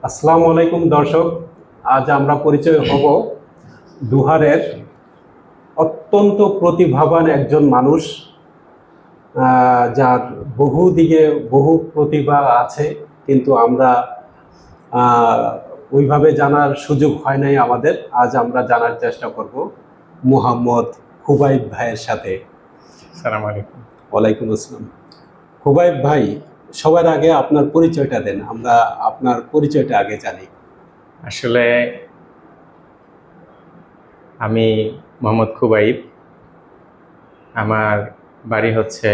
আসসালামু আলাইকুম দর্শক, আজ আমরা পরিচয় হব দুহারের অত্যন্ত প্রতিভাবান একজন মানুষ, যার বহু দিকে বহু প্রতিভা আছে, কিন্তু আমরা আহ, ওইভাবে জানার সুযোগ হয় নাই আমাদের। আজ আমরা জানার চেষ্টা করব মুহাম্মদ খুবাইব ভাইয়ের সাথে। সালাম আলাইকুম। ওয়ালাইকুম আসসালাম। খুবাইব ভাই, সবার আগে আপনার পরিচয়টা দেন, আমরা আপনার পরিচয়টা আগে জানি। আসলে আমি মোহাম্মদ খুবাইব। আমার বাড়ি হচ্ছে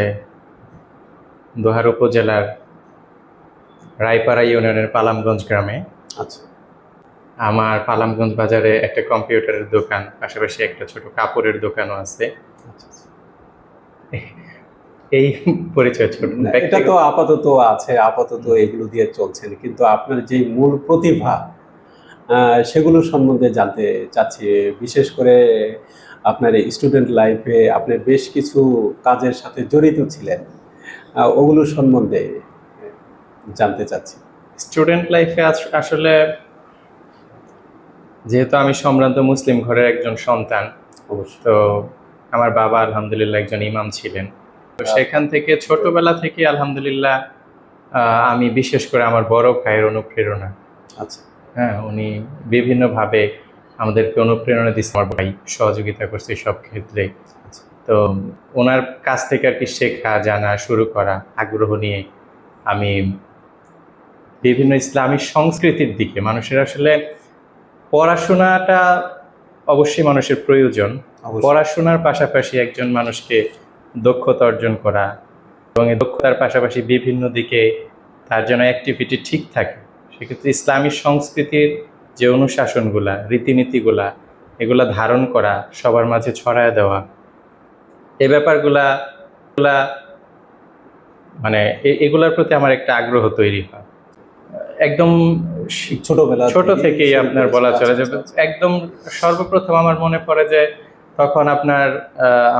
দোহার উপজেলার রায়পাড়া ইউনিয়নের পালামগঞ্জ গ্রামে। আচ্ছা আমার পালামগঞ্জ বাজারে একটা কম্পিউটারের দোকান, পাশাপাশি একটা ছোট কাপড়ের দোকানও আছে। আচ্ছা আচ্ছা। এই পরিচয় ছোট। এটা তো আপাতত আছে, আপাতত এগুলো দিয়ে চলছেন, কিন্তু আপনার যে মূল প্রতিভা সেগুলো সম্বন্ধে জানতে চাচ্ছি। বিশেষ করে আপনার স্টুডেন্ট লাইফে আপনি বেশ কিছু কাজের সাথে জড়িত ছিলেন, ওগুলো সম্বন্ধে জানতে চাচ্ছি। স্টুডেন্ট লাইফে আসলে যেহেতু আমি সম্ভ্রান্ত মুসলিম ঘরের একজন সন্তান, অবশ্যই। তো আমার বাবা আলহামদুলিল্লাহ একজন ইমাম ছিলেন। তো সেখান থেকে ছোটবেলা থেকে আলহামদুলিল্লাহ আমি বিশেষ করে আমার বড় ভাইয়ের অনুপ্রেরণা। আচ্ছা হ্যাঁ, উনি বিভিন্নভাবে আমাদেরকে অনুপ্রেরণা দিচ্ছে। আমার ভাই সহযোগিতা করছে সব ক্ষেত্রে। আচ্ছা তো ওনার কাছ থেকে আর কি শেখা জানা শুরু করা আগ্রহ নিয়ে আমি বিভিন্ন ইসলামী সংস্কৃতির দিকে, মানুষের আসলে পড়াশোনাটা অবশ্যই মানুষের প্রয়োজন। অবশ্যই। পড়াশোনার পাশাপাশি একজন মানুষকে দক্ষতা অর্জন করা এবং এই দক্ষতার পাশাপাশি বিভিন্ন দিকে তার যেন অ্যাক্টিভিটি ঠিক থাকে, সেক্ষেত্রে ইসলামী সংস্কৃতির যে অনুশাসনগুলা, রীতিনীতিগুলা, এগুলা ধারণ করা, সবার মাঝে ছড়ায় দেওয়া, এই ব্যাপারগুলা মানে এগুলার প্রতি আমার একটা আগ্রহ তৈরি হয় একদম ছোট থেকেই। আপনার বলা চলে যে একদম সর্বপ্রথম আমার মনে পড়ে যে তখন আপনার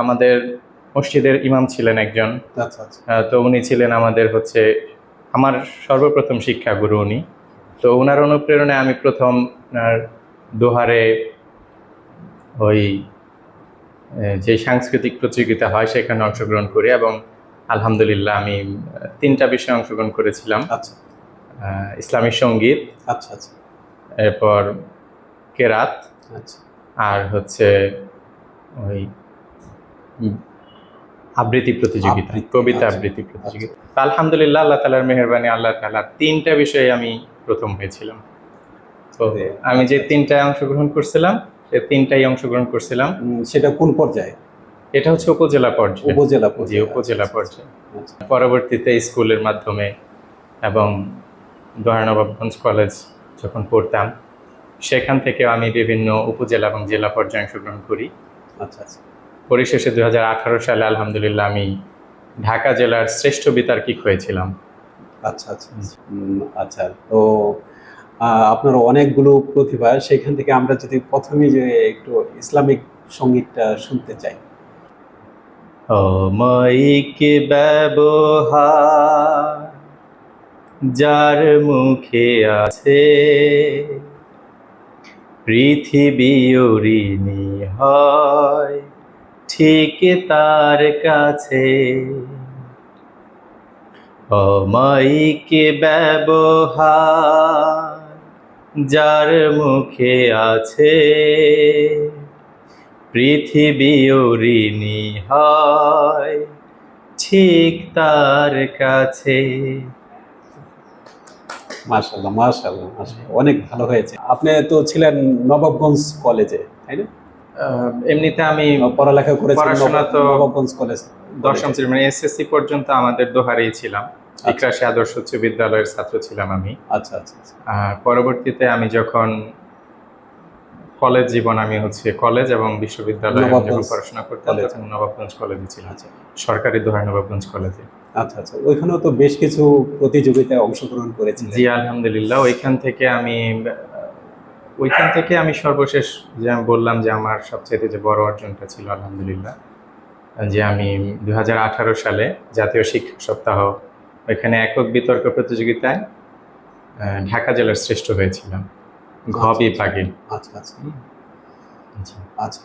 আমাদের মসজিদের ইমাম ছিলেন একজন। তো উনি ছিলেন আমাদের আমার সর্বপ্রথম শিক্ষাগুরু উনি। তো ওনার অনুপ্রেরণায় আমি প্রথম আপনার দোহারে ওই যে সাংস্কৃতিক প্রতিযোগিতা হয় সেখানে অংশগ্রহণ করি এবং আলহামদুলিল্লাহ আমি 3টা বিষয়ে অংশগ্রহণ করেছিলাম। আচ্ছা ইসলামী সঙ্গীত, আচ্ছা আচ্ছা, এরপর কেরাত, আচ্ছা আর ওই আবৃত্তি প্রতিযোগিতা, কবিতা আবৃত্তি প্রতিযোগিতা। আলহামদুলিল্লাহ আল্লাহ তাআলার মেহেরবানি, আল্লাহ তাআলা 3টা বিষয়ে আমি প্রথম হয়েছিলাম। তো আমি যে 3টায় অংশগ্রহণ করছিলাম সে 3টাই অংশগ্রহণ করছিলাম। সেটা কোন পর্যায়ে? এটা হচ্ছে উপজেলা পর্যায়ে। উপজেলা উপজেলা পর্যায়ে। পরবর্তীতে স্কুলের মাধ্যমে এবং দোহার নবাবগঞ্জ কলেজ যখন পড়তাম সেখান থেকে আমি বিভিন্ন উপজেলা এবং জেলা পর্যায়ে অংশগ্রহণ করি। আচ্ছা আচ্ছা। পরিশেষে 2018 সালে আলহামদুলিল্লাহ আমি ঢাকা জেলার শ্রেষ্ঠ বিতার্কিক হয়েছিলাম। আচ্ছা আচ্ছা আচ্ছা। তো আপনার অনেকগুলো প্রতিভা, সেখান থেকে আমরা যদি প্রথমে যে একটু ইসলামিক সঙ্গীতটা শুনতে চাই। অমায়িক ব্যবহার যার মুখে আছে, পৃথিবী ঋণী হয় ঠিক তার কাছে। অমায়িক ব্যবহার যার মুখে আছে, পৃথিবী ঋণী হয় ঠিক তার কাছে। মাশাআল্লাহ মাশাআল্লাহ মাশাআল্লাহ, অনেক ভালো হয়েছে। আপনি তো ছিলেন নবাবগঞ্জ কলেজে, তাই না? এমনিতে আমি পড়ালেখা করেছেন পড়াশোনা তো নবাবগঞ্জ কলেজ, 10ম শ্রেণী মানে এসএসসি পর্যন্ত আমাদের দোহারেই ছিলাম। ইকরাশী আদর্শ উচ্চ বিদ্যালয়ের ছাত্র ছিলাম আমি। আচ্ছা আচ্ছা। পরবর্তীতে আমি যখন কলেজ জীবন, আমি কলেজ এবং বিশ্ববিদ্যালয়ে যখন পড়াশোনা করতাম তখন নবাবগঞ্জ কলেজে ছিলাম, সরকারি দোহার নবাবগঞ্জ কলেজে। আচ্ছা আচ্ছা, ওইখানেও তো বেশ কিছু প্রতিযোগিতায় অংশগ্রহণ করেছি। জি আলহামদুলিল্লাহ। ওইখান থেকে আমি সর্বশেষ যে আমি বললাম যে আমার সবচেয়ে যে বড় অর্জনটা ছিল আলহামদুলিল্লাহ, যে আমি 2018 সালে জাতীয় শিক্ষা সপ্তাহ ওইখানে একক বিতর্ক প্রতিযোগিতায় ঢাকা জেলার শ্রেষ্ঠ হয়েছিলাম ঘ বিভাগে। আচ্ছা আচ্ছা আচ্ছা।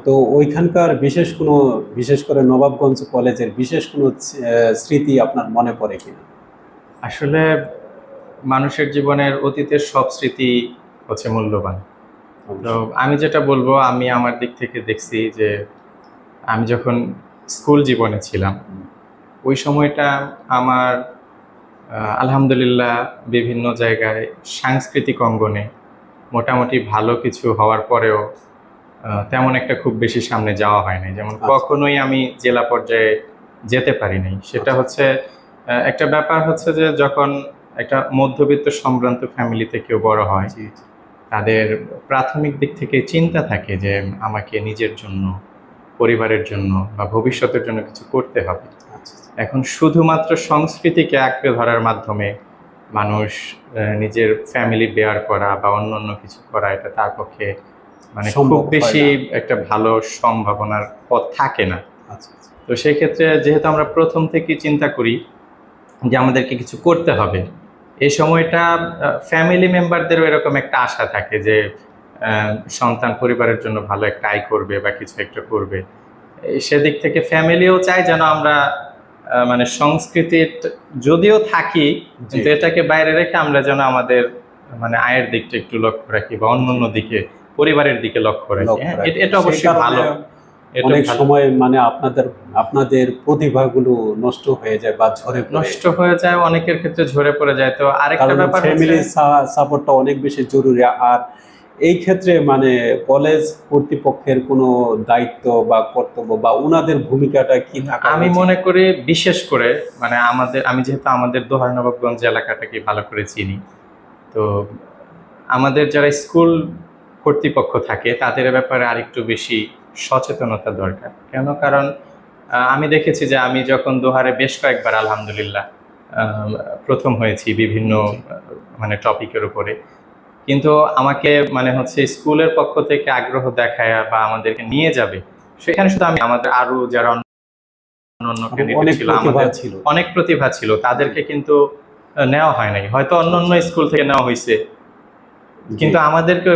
তো ওইখানকার বিশেষ করে নবাবগঞ্জ কলেজের বিশেষ কোনো স্মৃতি আপনার মনে পড়ে কিনা? আসলে মানুষের জীবনের অতীতের সব স্মৃতি হচ্ছে মূল্যবান। তো আমি যেটা বলবো, আমি আমার দিক থেকে দেখছি যে আমি যখন স্কুল জীবনে ছিলাম ওই সময়টা আমার আলহামদুলিল্লাহ বিভিন্ন জায়গায় সাংস্কৃতিক অঙ্গনে মোটামুটি ভালো কিছু হওয়ার পরেও তেমন একটা খুব বেশি সামনে যাওয়া হয় নাই। যেমন কখনোই আমি জেলা পর্যায়ে যেতে পারি নাই। সেটা হচ্ছে একটা ব্যাপার হচ্ছে যে যখন একটা মধ্যবিত্ত সম্ভ্রান্ত ফ্যামিলিতে কেউ বড় হয়, তাদের প্রাথমিক দিক থেকে চিন্তা থাকে যে আমাকে নিজের জন্য, পরিবারের জন্য বা ভবিষ্যতের জন্য কিছু করতে হবে। এখন শুধুমাত্র সংস্কৃতিকে আঁকড়ে ধরার মাধ্যমে মানুষ নিজের ফ্যামিলি বেয়ার করা বা অন্য কিছু করা, এটা তার পক্ষে মানে খুব বেশি একটা ভালো সম্ভাবনার পথ থাকে না। তো সেই ক্ষেত্রে যেহেতু আমরা প্রথম থেকে চিন্তা করি যে আমাদেরকে কিছু করতে হবে, এই সময়টা ফ্যামিলি মেম্বারদেরও এরকম একটা আশা থাকে যে সন্তান পরিবারের জন্য ভালো একটা আয় করবে বা কিছু একটা করবে। সেদিক থেকে ফ্যামিলিও চায় যেন আমরা মানে সংস্কৃতির যদিও থাকি, কিন্তু এটাকে বাইরে রেখে আমরা যেন আমাদের মানে আয়ের দিকটা একটু লক্ষ্য রাখি বা অন্য দিকে পরিবারের দিকে লক্ষ্য রাখি। এটা অবশ্যই ভালো। অনেক সময় মানে আপনাদের প্রতিভাগুলো নষ্ট হয়ে যায় বা নষ্ট হয়ে যায়, অনেকের ক্ষেত্রে ঝরে পড়ে যায়। তো আরেকটা ব্যাপার, ফ্যামিলি সাপোর্টটা অনেক বেশি জরুরি। আর এই ক্ষেত্রে মানে কলেজ কর্তৃপক্ষের কোনো দায়িত্ব বা কর্তব্য বা ওনাদের ভূমিকাটা কি থাকা? আমি মনে করি বিশেষ করে মানে আমি যেহেতু আমাদের দোহার নবাবগঞ্জ এলাকাটাকে ভালো করে চিনি, তো আমাদের যারা স্কুল কর্তৃপক্ষ থাকে তাদের ব্যাপারে আরেকটু বেশি সচেতনতা দরকার। কেন? কারণ আমি দেখেছি যে আমি যখন দোহারে বেশ কয়েকবার আলহামদুলিল্লাহ প্রথম হয়েছি বিভিন্ন মানে টপিকের উপরে, কিন্তু আমাকে মানে হচ্ছে স্কুলের পক্ষ থেকে আগ্রহ দেখায় বা আমাদেরকে নিয়ে যাবে, সেখানে শুধু আমি আমাদের আরো যারা অন্য ক্যান্ডিডেট ছিল, আমাদের অনেক প্রতিভা ছিল, তাদেরকে কিন্তু নেওয়া হয় নাই। হয়তো অন্য স্কুল থেকে নেওয়া হয়েছে, কিন্তু আমাদেরকে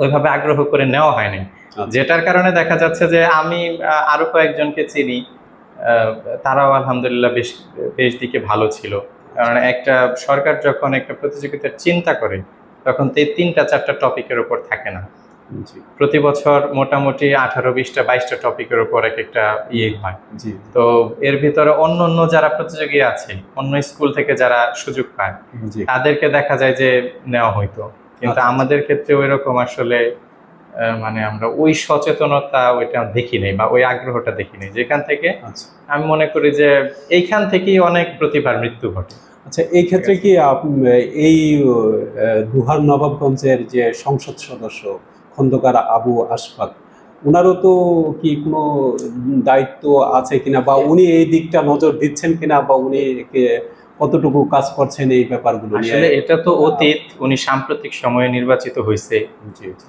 ওইভাবে আগ্রহ করে নেওয়া হয় নাই। যেটার কারণে দেখা যাচ্ছে যে আমি আরো কয়েকজনকে চিনি, তারাও আলহামদুলিল্লাহ বেশ দিকে ভালো ছিল। কারণ একটা সরকার যখন একটা প্রতিযোগিতার চিন্তা করে তখন 3-4টা টপিকের উপর থাকে না। প্রতি বছর মোটামুটি 18, 20টা, 22টা টপিকের উপর একটা হয়। তো এর ভিতরে অন্য যারা প্রতিযোগী আছে, অন্য স্কুল থেকে যারা সুযোগ পায়, তাদেরকে দেখা যায় যে নেওয়া হইতো। কিন্তু আমাদের ক্ষেত্রে ওই রকম আসলে মানে আমরা ওই সচেতনতা ওইটা দেখি নাই বা ওই আগ্রহটা দেখি নাই, যেখান থেকে আমি মনে করি যে এইখান থেকেই অনেক প্রতিভার মৃত্যু ঘটে। আচ্ছা, এই ক্ষেত্রে কি এই দোহার নবাবগঞ্জের যে সংসদ সদস্য খন্দকার আবু আশফাক, ওনারও তো কি কোনো দায়িত্ব আছে কিনা, বা উনি এই দিকটা নজর দিচ্ছেন কিনা, বা উনি কতটুকু কাজ করছেন এই ব্যাপারগুলো নিয়ে? আসলে এটা তো অতীত, উনি সাম্প্রতিক সময়ে নির্বাচিত হয়েছে।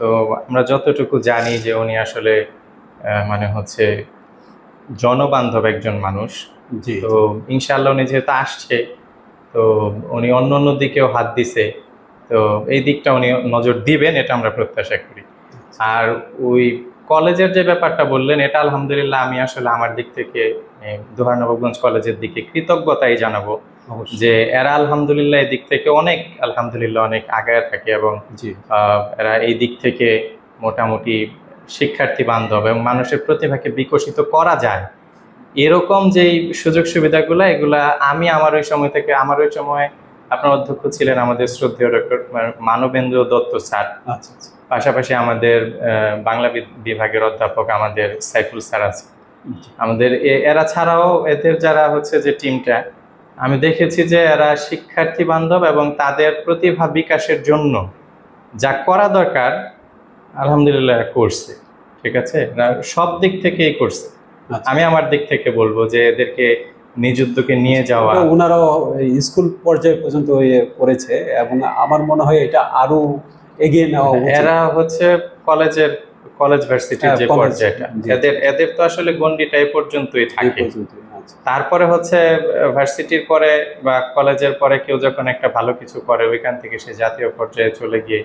তো আমরা যতটুকু জানি যে উনি আসলে মানে হচ্ছে জনবান্ধব একজন মানুষ। তো ইনশাআল্লাহ উনি যেহেতু আসছে, তো উনি অন্য দিকেও হাত দিছে, তো এই দিকটা উনি নজর দিবেন, এটা আমরা প্রত্যাশা করি। আর ওই কলেজের যে ব্যাপারটা বললেন, এটা আলহামদুলিল্লাহ আমি আসলে আমার দিক থেকে দোহার নবাবগঞ্জ কলেজের দিকে কৃতজ্ঞতাই জানাবো যে এরা আলহামদুলিল্লাহ এই দিক থেকে অনেক আগায় থাকে এবং এরা এই দিক থেকে মোটামুটি শিক্ষার্থী বান্ধব এবং মানুষের প্রতিভাকে বিকশিত করা যায় এরকম যেই সুযোগ সুবিধাগুলো, এগুলা আমি আমার ওই সময় আপনার অধ্যক্ষ ছিলেন আমাদের শ্রদ্ধেয় ডক্টর মানবেন্দ্র দত্ত স্যার, পাশাপাশি আমাদের বাংলা বিভাগের অধ্যাপক আমাদের সাইফুল স্যার আছে, আমাদের এরা ছাড়াও এদের যারা হচ্ছে যে টিমটা, আমি দেখেছি যে এরা শিক্ষার্থী বান্ধব এবং তাদের প্রতিভা বিকাশের জন্য যা করা দরকার আলহামদুলিল্লাহ করছে। ঠিক আছে, সব দিক থেকেই করছে। আমি আমার দিক থেকে বলবো যে এদেরকে নিজ উদ্যোগে নিয়ে যাওয়া, ওনারাও স্কুল পর্যায়ে পর্যন্ত করেছে এবং আমার মনে হয় এটা আরো এগিয়ে নেওয়া। এরা হচ্ছে কলেজ ভার্সিটির যে পর্যায়টা, এদের তো আসলে গন্ডিটা এই পর্যন্তই থাকে। আচ্ছা। তারপরে হচ্ছে ভার্সিটির পরে বা কলেজের পরে কেউ যখন একটা ভালো কিছু করে ওইখান থেকে সে জাতীয় পর্যায়ে চলে গিয়ে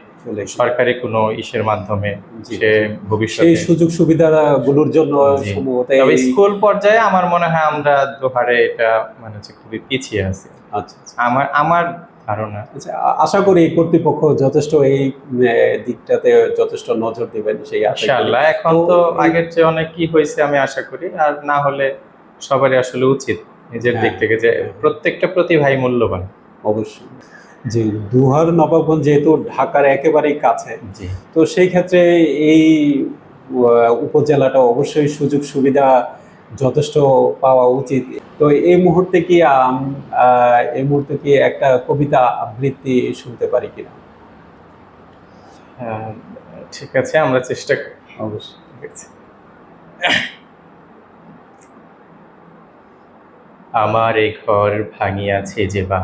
সরকারি কোনো ইসের মাধ্যমে জি, সে সেই ভবিষ্যতে সুযোগ সুবিধাগুলোর জন্য জি। সম্ভবত তবে স্কুল পর্যায়ে আমার মনে হয় আমরা দোহারে এটা মানে হচ্ছে খুবই পিছিয়ে আছি। আচ্ছা আচ্ছা। আমার ধারণা। আচ্ছা, আশা করি কর্তৃপক্ষ যথেষ্ট এই দিকটাতে যথেষ্ট নজর দিবেন সেই আশা করি। ইনশাআল্লাহ এখন তো আগের চেয়ে অনেক কি হয়েছে আমি আশা করি, আর না হলে সবারই আসলে উচিত নিজের দিক থেকে যে প্রত্যেকটা প্রতিভাই মূল্যবান। অবশ্যই। জি, দোহার নবাবগঞ্জ যেহেতু ঢাকার একেবারেই কাছে, জি তো সেই ক্ষেত্রে এই উপজেলাটা অবশ্যই সুযোগ সুবিধা যথেষ্ট পাওয়া উচিত। তো এই মুহূর্তে কি একটা কবিতা আবৃত্তি শুনতে পারি কিনা? হ্যাঁ, ঠিক আছে আমরা চেষ্টা করি। অবশ্যই। ঠিক আছে। আমার এ ঘর ভাঙিয়াছে যে বা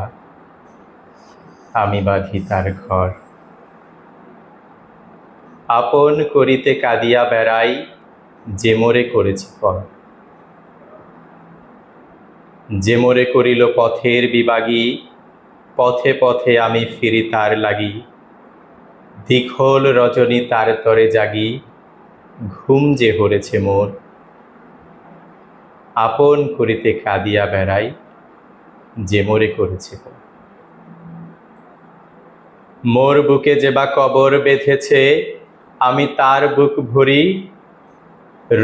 আমি বাঁধি তার ঘর, আপন করিতে কাঁদিয়া বেড়াই যে মোরে করেছি পর, যে মোরে করিল পথের বিবাগী, পথে পথে আমি ফিরি তার লাগি, দীঘল রজনী তার তরে জাগি, ঘুম যে হরেছে মোর, আপন করিতে কাঁদিয়া বেড়াই যে মোরে করেছে পর। মোর বুকে যে বা কবর বেঁধেছে আমি তার বুক ভরি,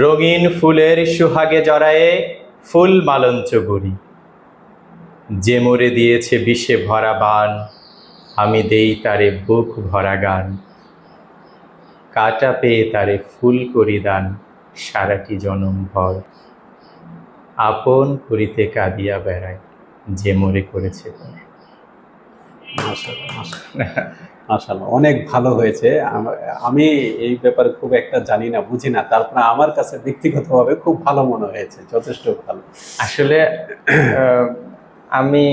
রঙিন ফুলের সুহাগে জড়ায়ে ফুল মালঞ্চ গড়ি, যে মোরে দিয়েছে বিষে ভরা বান আমি দেই তারে বুক ভরা গান, কাটা পেয়ে তারে ফুল করি দান সারাটি জনম ভর, আপন করিতে কাঁদিয়া বেড়াই যে মোরে করেছে পর। মাশাআল্লাহ, অনেক ভালো হয়েছে। আমি এই ব্যাপারে খুব একটা জানি না, বুঝি না, তারপরে আমার কাছে ব্যক্তিগতভাবে খুব ভালো মনে হয়েছে, যথেষ্ট ভালো। আসলে আমি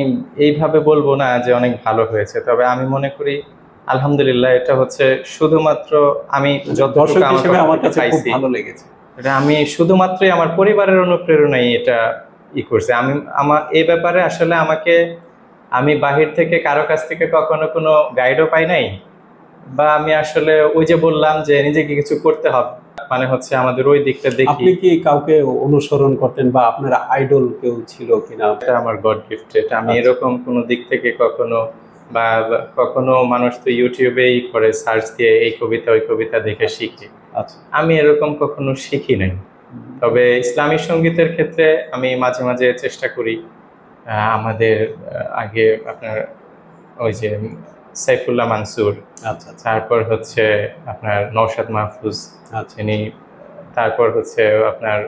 এইভাবে বলবো না যে অনেক ভালো হয়েছে, তবে আমি মনে করি আলহামদুলিল্লাহ এটা হচ্ছে শুধুমাত্র আমি দর্শক যতটুকু হিসেবে আমার কাছে খুব পাইছি, ভালো লেগেছে। এটা আমি শুধুমাত্রই আমার পরিবারের অনুপ্রেরণাই এটা করছে। আমার এই ব্যাপারে আসলে আমি বাহির থেকে কারো কাছ থেকে কখনো কোনো গাইডও পাই নাই, বা আমি আসলে ওই যে বললাম যে নিজেকে কিছু করতে হবে, মানে হচ্ছে আমাদের ওই দিকটা দেখি। আপনি কি কাউকে অনুসরণ করতেন বা আপনার আইডল কেউ ছিল কিনা? এটা আমার গড গিফট, এটা আমি আচ্ছা। এরকম কোনো দিক থেকে কখনো বা কখনো মানুষ তো ইউটিউবেই করে সার্চ দিয়ে এই কবিতা ওই কবিতা দেখে শিখি, আচ্ছা। আমি এরকম কখনো শিখি নাই। তবে ইসলামী সঙ্গীতের ক্ষেত্রে আমি মাঝে মাঝে চেষ্টা করি। আমাদের আগে আপনার ওই যে সাইফুল্লাহ মানসুর, আচ্ছা আচ্ছা। তারপর হচ্ছে আপনার নওশাদ মাহফুজ, আচ্ছা। তিনি, তারপর হচ্ছে আপনার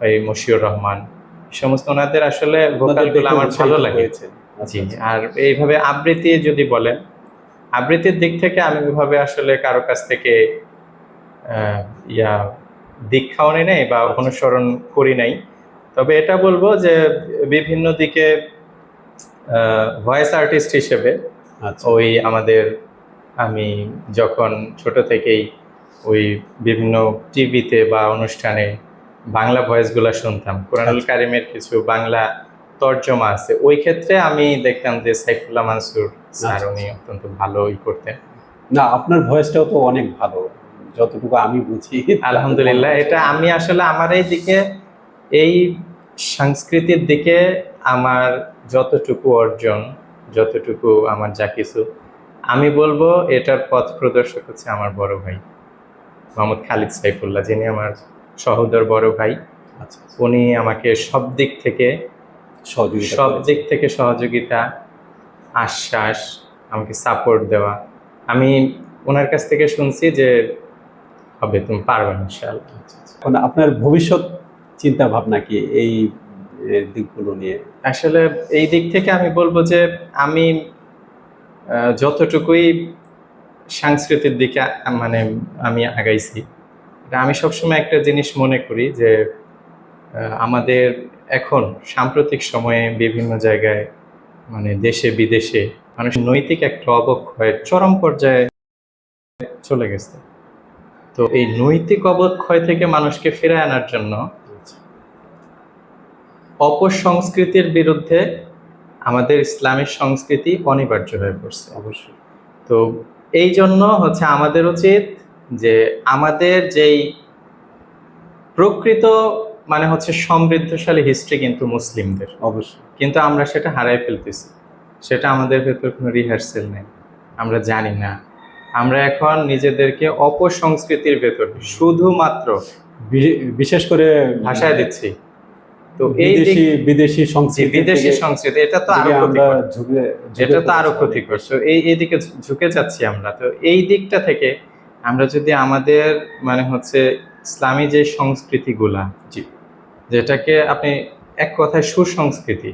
ওই মশিউর রহমান, এই সমস্ত ওনাদের আসলে ভোকালগুলো আমার ভালো লাগে। জি, আর এইভাবে আবৃত্তি যদি বলেন, আবৃত্তির দিক থেকে আমি ওইভাবে আসলে কারো কাছ থেকে দীক্ষাও নেই নাই বা অনুসরণ করি নাই। তবে এটা বলবো যে বিভিন্ন দিকে ভয়েস আর্টিস্ট হিসেবে ওই আমাদের, আমি যখন ছোট থেকেই ওই বিভিন্ন টিভিতে বা অনুষ্ঠানে বাংলা ভয়েসগুলো শুনতাম, কোরআনুল কারিমের কিছু বাংলা তর্জমা আছে, ওই ক্ষেত্রে আমি দেখতাম যে সাইফুল্লাহ মানসুর স্যার উনি অত্যন্ত ভালোই করতেন। না, আপনার ভয়েসটাও তো অনেক ভালো, যতটুকু আমি বুঝি। আলহামদুলিল্লাহ, এটা আমি আসলে আমার এই দিকে, এই সংস্কৃতির দিকে আমার যতটুকু অর্জন, যতটুকু আমার যা কিছু, আমি বলবো এটার পথ প্রদর্শক হচ্ছে আমার বড় ভাই মোহাম্মদ খালিদ সাইফুল্লাহ, যিনি আমার সহোদর বড় ভাই। উনি আমাকে সব দিক থেকে সহযোগিতা, আশ্বাস, আমাকে সাপোর্ট দেওয়া। আমি ওনার কাছ থেকে শুনছি যে হবে, তুমি পারবে ইনশাআল্লাহ। আপনার ভবিষ্যৎ চিন্তা ভাবনা কি এই দিকগুলো নিয়ে? আসলে এই দিক থেকে আমি বলবো যে আমি যতটুকুই সাংস্কৃতিক দিকে মানে আমি আগাইছি, আমি সবসময় একটা জিনিস মনে করি যে আমাদের এখন সাম্প্রতিক সময়ে বিভিন্ন জায়গায় মানে দেশে বিদেশে মানুষের নৈতিক একটা অবক্ষয় চরম পর্যায়ে চলে গেছে। তো এই নৈতিক অবক্ষয় থেকে মানুষকে ফিরে আনার জন্য অপসংস্কৃতির বিরুদ্ধে আমাদের ইসলামিক সংস্কৃতি অনিবার্য হয়ে পড়ছে। অবশ্যই। তো এই জন্য হচ্ছে আমাদের উচিত যে আমাদের যেই প্রকৃত মানে হচ্ছে সমৃদ্ধশালী হিস্ট্রি কিন্তু মুসলিমদের, অবশ্যই। কিন্তু আমরা সেটা হারাই ফেলতেছি। সেটা আমাদের ভেতর কোনো রিহার্সেল নেই, আমরা জানি না। আমরা এখন নিজেদেরকে অপসংস্কৃতির ভেতর শুধুমাত্র বিশেষ করে ভাষায় দিচ্ছি। তো এই বিদেশি সংস্কৃতি, বিদেশি সংস্কৃতি এটা তো আরো ক্ষতিকর, এটা তো আরো ক্ষতিকর। তো এই দিকে ঝুঁকে যাচ্ছি আমরা। তো এই দিকটা থেকে আমরা যদি আমাদের মানে হচ্ছে ইসলামী যে সংস্কৃতিগুলা, যেটাকে আপনি এক কথায় সুসংস্কৃতি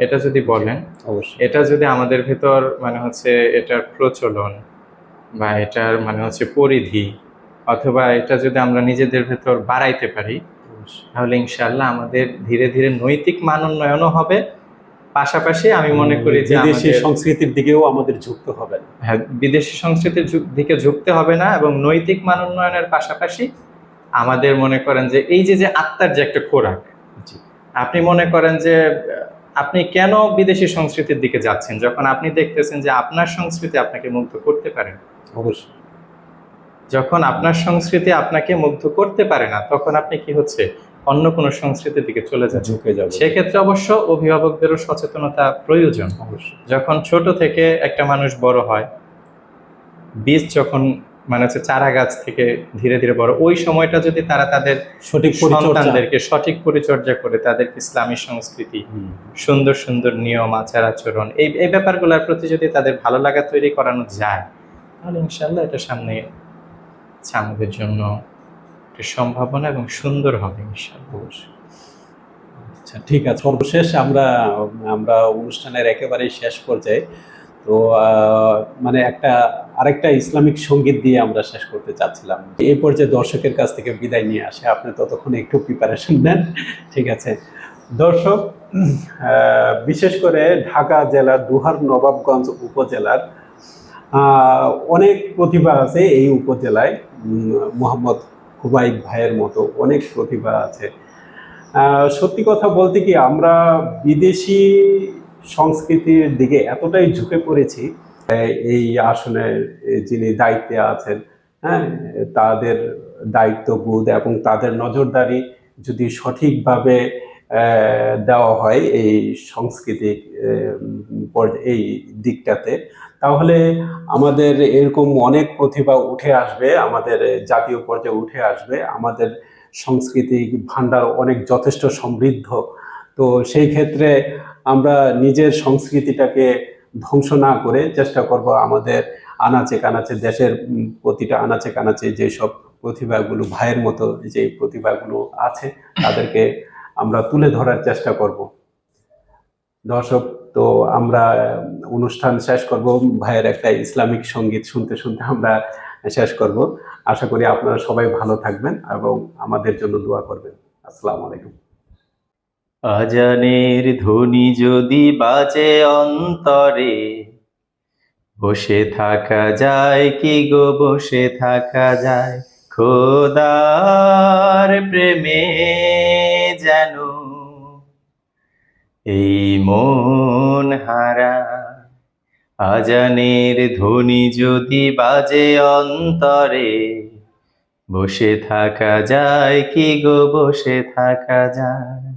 এটা যদি বলেন, অবশ্যই এটা যদি আমাদের ভেতর মানে হচ্ছে এটার প্রচলন বা এটার মানে হচ্ছে পরিধি, অথবা এটা যদি আমরা নিজেদের ভেতর বাড়াইতে পারি, তাহলে ইনশাআল্লাহ আমাদের ধীরে ধীরে নৈতিক মান উন্নয়নও হবে। পাশাপাশি আমি মনে করি যে বিদেশি সংস্কৃতির দিকেও আমাদের ঝুঁকতে হবে। হ্যাঁ, বিদেশি সংস্কৃতির দিকে ঝুঁকতে হবে না, এবং নৈতিক মান উন্নয়নের পাশাপাশি আমাদের মনে করেন যে এই যে আত্মার যে একটা খোরাক, আপনি মনে করেন যে আপনি কেন বিদেশি সংস্কৃতির দিকে যাচ্ছেন যখন আপনি দেখতেছেন যে আপনার সংস্কৃতি আপনাকে মুগ্ধ করতে পারে না। অবশ্যই। যখন আপনার সংস্কৃতি আপনাকে মুগ্ধ করতে পারে না, তখন আপনি কি হচ্ছে অন্য কোনো সংস্কৃতির দিকে চলে ঝুঁকে যাবে। সেক্ষেত্রে অবশ্য অভিভাবকদেরও সচেতনতা প্রয়োজন। অবশ্যই। যখন ছোট থেকে একটা মানুষ বড় হয়, বীজ যখন মানে হচ্ছে চারা গাছ থেকে ধীরে ধীরে বড়, ওই সময়টা যদি তারা তাদের সঠিক সন্তানদেরকে সঠিক পরিচর্যা করে, তাদেরকে ইসলামী সংস্কৃতি, সুন্দর সুন্দর নিয়ম আচার আচরণ, এই ব্যাপারগুলোর প্রতি যদি তাদের ভালো লাগা তৈরি করানো যায়, তাহলে ইনশাআল্লাহ এটা সামনে আমাদের জন্য একটা সম্ভাবনা এবং সুন্দর হবে ইনশাআল্লাহ। আচ্ছা, ঠিক আছে। সর্বশেষ আমরা অনুষ্ঠানের একেবারেই শেষ পর্যায়ে, তো মানে আরেকটা ইসলামিক সঙ্গীত দিয়ে আমরা শেষ করতে চাচ্ছিলাম। এই পর্যায়ে দর্শকের কাছ থেকে বিদায় নিয়ে আসে, আপনি ততক্ষণ একটু প্রিপারেশন নেন। ঠিক আছে দর্শক, বিশেষ করে ঢাকা জেলার দোহার নবাবগঞ্জ উপজেলার অনেক প্রতিভা আছে এই উপজেলায়। মোহাম্মদ হুবাইব ভাইয়ের মতো অনেক প্রতিভা আছে। সত্যি কথা বলতে কি, আমরা বিদেশি সংস্কৃতির দিকে এতটাই ঝুঁকে পড়েছি, এই আসনে যিনি দায়িত্বে আছেন, হ্যাঁ, তাদের দায়িত্ববোধ এবং তাদের নজরদারি যদি সঠিকভাবে দেওয়া হয় এই সাংস্কৃতিক এই দিকটাতে, তাহলে আমাদের এরকম অনেক প্রতিভা উঠে আসবে, আমাদের জাতীয় পর্যায়ে উঠে আসবে। আমাদের সাংস্কৃতিক ভান্ডার অনেক যথেষ্ট সমৃদ্ধ। তো সেই ক্ষেত্রে আমরা নিজের সংস্কৃতিটাকে ধ্বংস না করে চেষ্টা করব আমাদের আনাচে কানাচে, দেশের প্রতিটা আনাচে কানাচে যেসব প্রতিভাগুলো, ভাইয়ের মতো যে প্রতিভাগুলো আছে, তাদেরকে আমরা তুলে ধরার চেষ্টা করব। দর্শক, তো আমরা অনুষ্ঠান শেষ করব, ভাইয়ের একটা ইসলামিক সঙ্গীত শুনতে শুনতে আমরা শেষ করব। আশা করি আপনারা সবাই ভালো থাকবেন এবং আমাদের জন্য দোয়া করবেন। আসসালামু আলাইকুম। আজানের ধ্বনি যদি বাজে অন্তরে, বসে থাকা যায় কি গো, বসে থাকা যায়? খোদার প্রেমে যেন এই মন হারা। আজানের ধ্বনি যদি বাজে অন্তরে, বসে থাকা যায় কি গো, বসে থাকা যায়?